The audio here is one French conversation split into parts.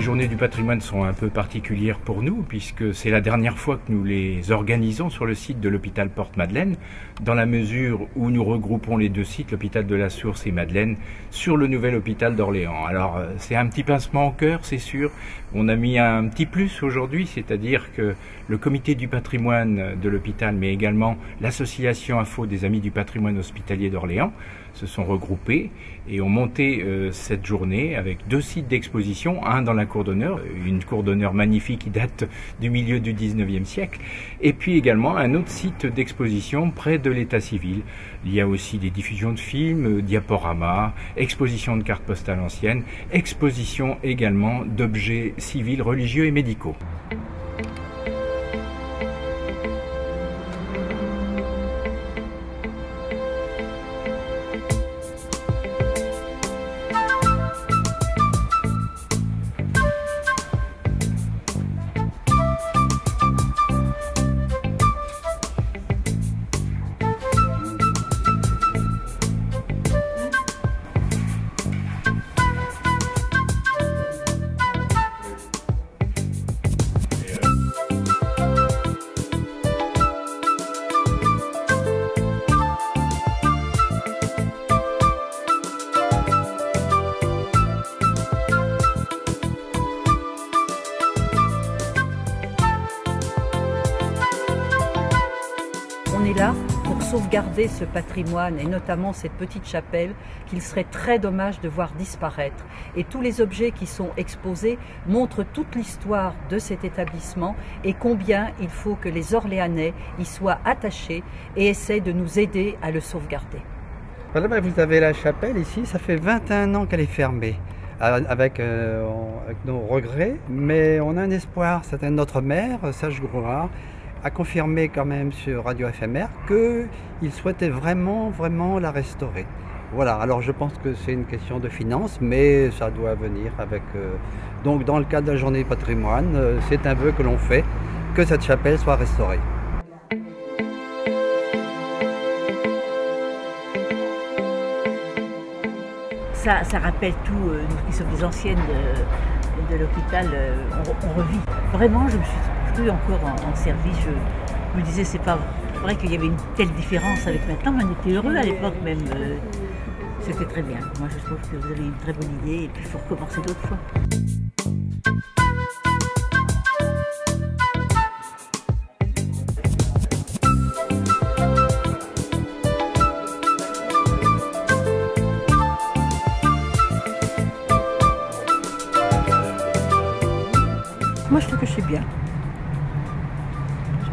journées du patrimoine sont un peu particulières pour nous, puisque c'est la dernière fois que nous les organisons sur le site de l'hôpital Porte-Madeleine, dans la mesure où nous regroupons les deux sites, l'hôpital de la Source et Madeleine, sur le nouvel hôpital d'Orléans. Alors c'est un petit pincement au cœur, c'est sûr. On a mis un petit plus aujourd'hui, c'est-à-dire que le comité du patrimoine de l'hôpital, mais également l'association AFO des Amis du patrimoine hospitalier d'Orléans, se sont regroupés et ont monté cette journée avec deux sites d'exposition, un dans la cour d'honneur, une cour d'honneur magnifique qui date du milieu du 19e siècle, et puis également un autre site d'exposition près de l'état civil. Il y a aussi des diffusions de films, diaporamas, exposition de cartes postales anciennes, exposition également d'objets civils, religieux et médicaux. On est là pour sauvegarder ce patrimoine et notamment cette petite chapelle qu'il serait très dommage de voir disparaître. Et tous les objets qui sont exposés montrent toute l'histoire de cet établissement et combien il faut que les Orléanais y soient attachés et essaient de nous aider à le sauvegarder. Voilà, vous avez la chapelle ici, ça fait 21 ans qu'elle est fermée. Avec nos regrets, mais on a un espoir. C'était notre maire, Serge Grouard, a confirmé quand même sur Radio FMR qu'il souhaitait vraiment la restaurer. Voilà, alors je pense que c'est une question de finances, mais ça doit venir avec... Donc dans le cadre de la journée du patrimoine, c'est un vœu que l'on fait, que cette chapelle soit restaurée. Ça rappelle tout, nous qui sommes les anciennes de l'hôpital, on revit. Vraiment, je me suis cru encore en service. Je me disais, c'est pas vrai qu'il y avait une telle différence avec maintenant, mais on était heureux à l'époque même. C'était très bien. Moi, je trouve que vous avez une très bonne idée et puis il faut recommencer d'autres fois. Moi, je trouve que c'est bien.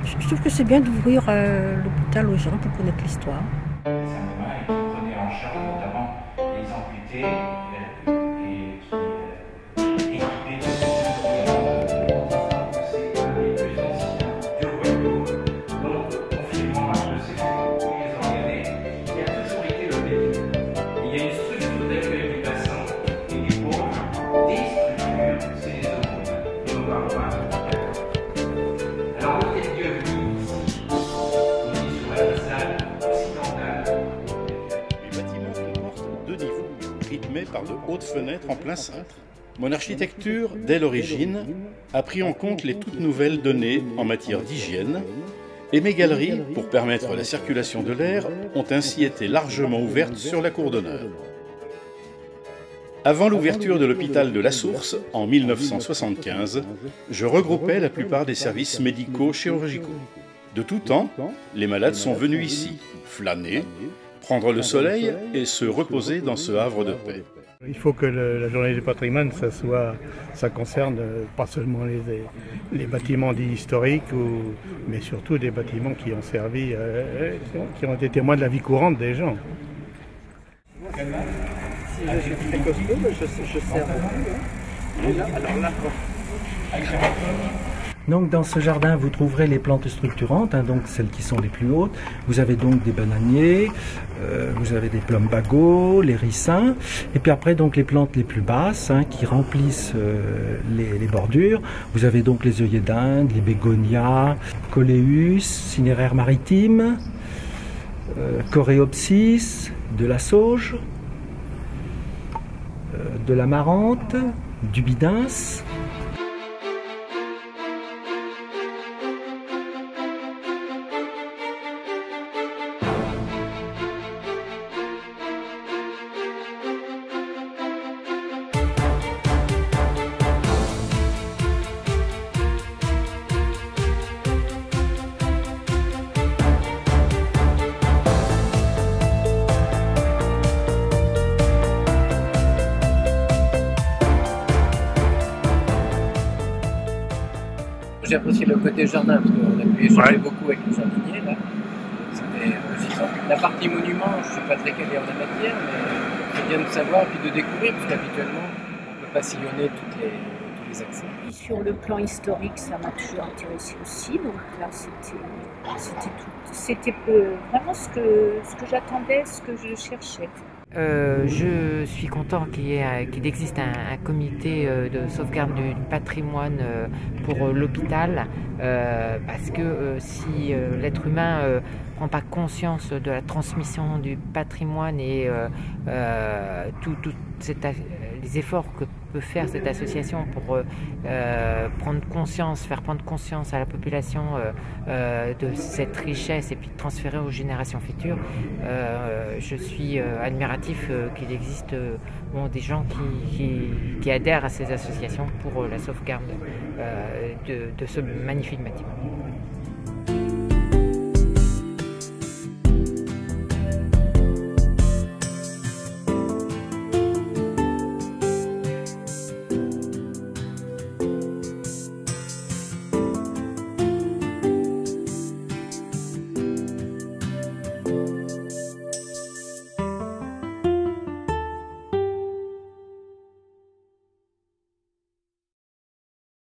Je trouve que c'est bien d'ouvrir l'hôpital aux gens pour connaître l'histoire. Saint-Domingue qui prenait en charge notamment les amputés et qui équipait de c'est un des plus anciens du royaume. Donc, confirmant un peu ces tous les Orléanais, qui a toujours été le début. Il y a une structure d'accueil du bassin et des pauvres, des structures, c'est les hommes. Nous parlons un peu. Alors, l'hôtel Dieu venu ici, on est sur la façade occidentale. Les bâtiments comportent deux niveaux, rythmés par de hautes fenêtres en plein cintre. Mon architecture, dès l'origine, a pris en compte les toutes nouvelles données en matière d'hygiène, et mes galeries, pour permettre la circulation de l'air, ont ainsi été largement ouvertes sur la cour d'honneur. Avant l'ouverture de l'hôpital de la Source, en 1975, je regroupais la plupart des services médicaux chirurgicaux. De tout temps, les malades sont venus ici, flâner, prendre le soleil et se reposer dans ce havre de paix. Il faut que la journée du patrimoine, ça concerne pas seulement les bâtiments dits historiques, mais surtout des bâtiments qui ont servi, qui ont été témoins de la vie courante des gens. Je suis très costaud, mais je sers beaucoup. Alors là, Donc dans ce jardin, vous trouverez les plantes structurantes, donc celles qui sont les plus hautes. Vous avez donc des bananiers, vous avez des plumbagos, les ricins, et puis après donc les plantes les plus basses qui remplissent les bordures. Vous avez donc les œillets d'Inde, les bégonias, coléus, cinéraire maritime, coréopsis, de la sauge, de l'Amarante, du Bidens. J'ai apprécié le côté jardin parce qu'on a pu échanger beaucoup avec le jardinier là. C'était enrichissant. La partie monument, je ne suis pas très calé en la matière, mais c'est bien de savoir et puis de découvrir parce qu'habituellement on ne peut pas sillonner tous les accès. Sur le plan historique, ça m'a toujours intéressé aussi. Donc là, c'était vraiment ce que j'attendais, ce que je cherchais. Je suis content qu'il existe un comité de sauvegarde du patrimoine pour l'hôpital parce que si l'être humain ne prend pas conscience de la transmission du patrimoine et les efforts que peut faire cette association pour faire prendre conscience à la population de cette richesse et puis de transférer aux générations futures, je suis admiratif qu'il existe des gens qui adhèrent à ces associations pour la sauvegarde de ce magnifique bâtiment.